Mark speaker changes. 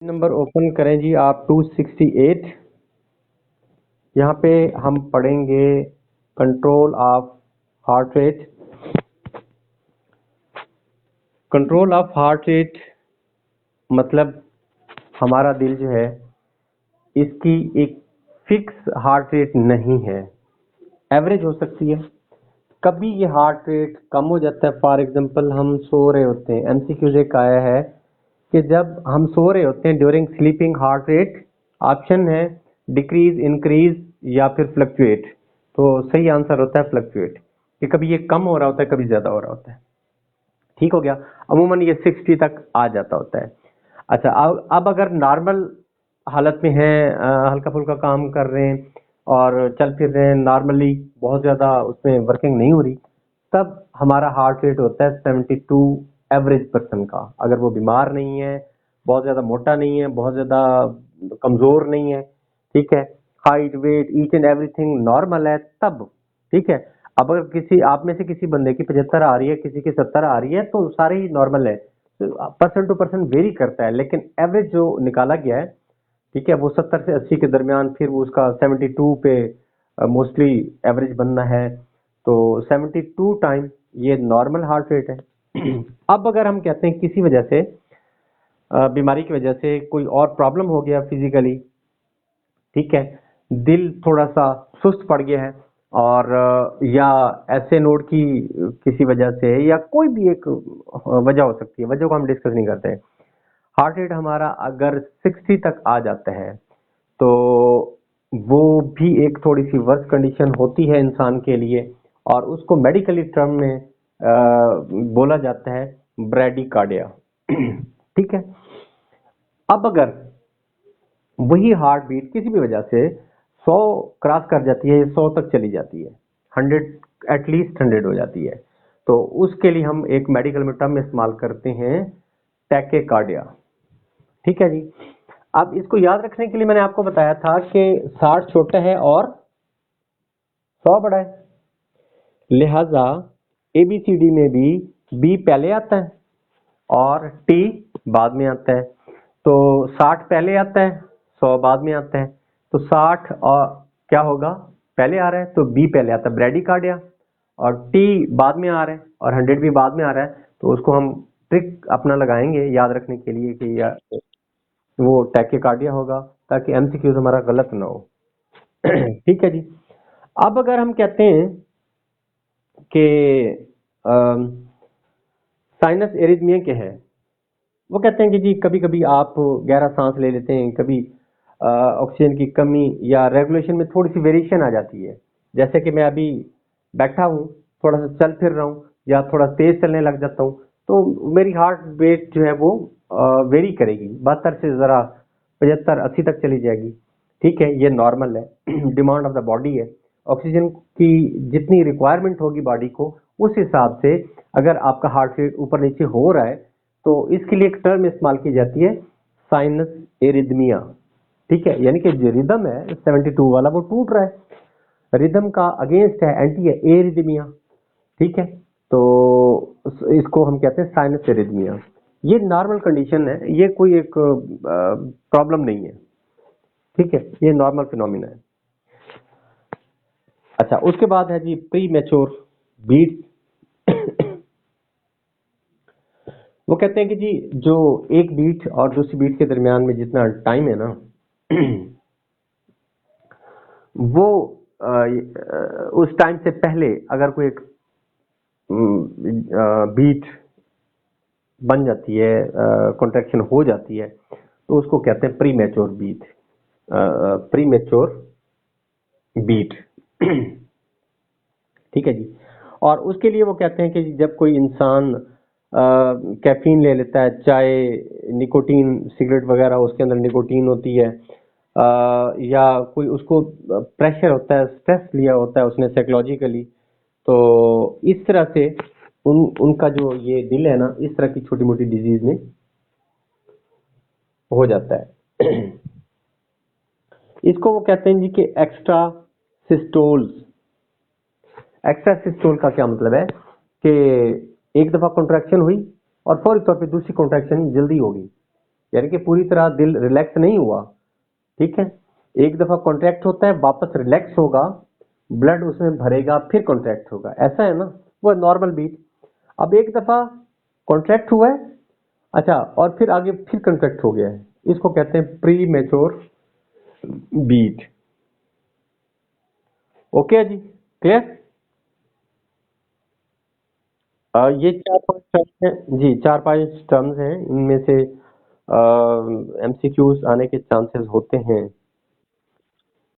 Speaker 1: Number open करें जी आप 268। यहाँ पे हम पढ़ेंगे control of heart rate. Control of heart rate मतलब हमारा दिल जो है इसकी एक फिक्स हार्ट रेट नहीं है, एवरेज हो सकती है। कभी ये हार्ट रेट कम हो जाता है। फॉर एग्जांपल हम सो रहे होते हैं, एमसीक्यू एक आया है कि जब हम सो रहे होते हैं during sleeping heart rate option है डिक्रीज, इंक्रीज या फिर फ्लक्चुएट। तो सही आंसर होता है फ्लक्चुएट, कि कभी ये कम हो रहा होता है कभी ज़्यादा हो रहा होता है। ठीक हो गया। अमूमन ये 60 तक आ जाता होता है। अच्छा, अब अगर नॉर्मल हालत में है, हल्का फुल्का काम कर रहे हैं और चल फिर रहे हैं नॉर्मली, बहुत ज़्यादा उसमें वर्किंग नहीं हो रही, तब हमारा हार्ट रेट होता है 72 एवरेज पर्सन का। अगर वो बीमार नहीं है, बहुत ज़्यादा मोटा नहीं है, बहुत ज़्यादा कमज़ोर नहीं है, ठीक है, height weight each and everything normal है, तब ठीक है। अब अगर किसी आप में से किसी बंदे की 75 आ रही है, किसी की 70 आ रही है, तो सारे ही नॉर्मल है। पर्सन टू पर्सन वेरी करता है, लेकिन एवरेज जो निकाला गया है, ठीक है, वो 70 से 80 के दरमियान, फिर वो उसका 72 पे मोस्टली एवरेज बनना है। तो 72 टाइम ये नॉर्मल हार्ट रेट है। अब अगर हम कहते हैं किसी वजह से, बीमारी की वजह से कोई और प्रॉब्लम हो गया फिजिकली, ठीक है, दिल थोड़ा सा सुस्त पड़ गया है, और या ऐसे नोड की किसी वजह से, या कोई भी एक वजह हो सकती है, वजह को हम डिस्कस नहीं करते हैं। हार्ट रेट हमारा अगर 60 तक आ जाता है तो वो भी एक थोड़ी सी वर्स्ट कंडीशन होती है इंसान के लिए, और उसको मेडिकली टर्म में बोला जाता है ब्रैडीकार्डिया। ठीक है। अब अगर वही हार्ट बीट किसी भी वजह से 100 क्रॉस कर जाती है, 100 तक चली जाती है, 100 एटलीस्ट 100 हो जाती है, तो उसके लिए हम एक मेडिकल में टर्म इस्तेमाल करते हैं टैकेकार्डिया। ठीक है जी। अब इसको याद रखने के लिए मैंने आपको बताया था कि 60 छोटा है और 100 बड़ा है, लिहाजा एबीसीडी में भी बी पहले आता है और टी बाद में आता है। तो 60 पहले आता है, 100 बाद में आता है। तो 60 और क्या होगा, पहले आ रहा है तो बी पहले आता है ब्रैडीकार्डिया, और टी बाद में आ रहा है और 100 भी बाद में आ रहा है, तो उसको हम ट्रिक अपना लगाएंगे याद रखने के लिए कि वो टैकेकार्डिया होगा, ताकि एमसीक्यूज हमारा गलत ना हो। ठीक है जी। अब अगर हम कहते हैं कि साइनस एरिथमिया क्या है, वो कहते हैं कि जी कभी कभी आप गहरा सांस ले लेते हैं, कभी ऑक्सीजन की कमी या रेगुलेशन में थोड़ी सी वेरिएशन आ जाती है। जैसे कि मैं अभी बैठा हूँ, थोड़ा सा चल फिर रहा हूँ या थोड़ा तेज चलने लग जाता हूँ, तो मेरी हार्ट रेट जो है वो वेरी करेगी, 72 से ज़रा 75-80 तक चली जाएगी। ठीक है, ये नॉर्मल है। डिमांड ऑफ द बॉडी है, ऑक्सीजन की जितनी रिक्वायरमेंट होगी बॉडी को, उस हिसाब से अगर आपका हार्ट रेट ऊपर नीचे हो रहा है, तो इसके लिए एक टर्म इस्तेमाल की जाती है साइनस एरिथमिया। ठीक है, यानी कि जो रिदम है 72 वाला वो टूट रहा है, रिदम का अगेंस्ट है, एंटी है एरिथमिया। ठीक है, तो इसको हम कहते हैं साइनस एरिथमिया। ये नॉर्मल कंडीशन है, ये कोई एक प्रॉब्लम नहीं है। ठीक है, ये नॉर्मल फिनोमिना है। अच्छा, उसके बाद है जी प्री मैच्योर बीट। वो कहते हैं कि जी जो एक बीट और दूसरी बीट के दरमियान में जितना टाइम है ना, वो उस टाइम से पहले अगर कोई एक बीट बन जाती है, कॉन्ट्रैक्शन हो जाती है, तो उसको कहते हैं premature beat. Premature beat. ठीक है जी। और उसके लिए वो कहते हैं कि जब कोई इंसान कैफीन ले लेता है, चाहे निकोटीन सिगरेट वगैरह, उसके अंदर निकोटीन होती है, या कोई उसको प्रेशर होता है, स्ट्रेस लिया होता है उसने साइकोलॉजिकली, तो इस तरह से उनका जो ये दिल है ना, इस तरह की छोटी मोटी डिजीज में हो जाता है। इसको वो कहते हैं जी कि एक्स्ट्रा सिस्टोल्स। एक्स्ट्रा सिस्टोल का क्या मतलब है कि एक दफा कॉन्ट्रैक्शन हुई और फौरी तौर पे दूसरी कॉन्ट्रैक्शन जल्दी होगी, यानी कि पूरी तरह दिल रिलैक्स नहीं हुआ, ठीक है। एक दफा कॉन्ट्रैक्ट होता है, वापस रिलैक्स होगा, ब्लड उसमें भरेगा, फिर कॉन्ट्रैक्ट होगा, ऐसा है ना, वो नॉर्मल बीट। अब एक दफा कॉन्ट्रैक्ट हुआ है, अच्छा, और फिर आगे फिर कॉन्ट्रैक्ट हो गया है, इसको कहते हैं प्री मेच्योर बीट। ओके जी, क्लियर। ये चार पांच टर्म्स हैं जी, चार पांच टर्म्स हैं, इनमें से एमसीक्यूज आने के चांसेस होते हैं।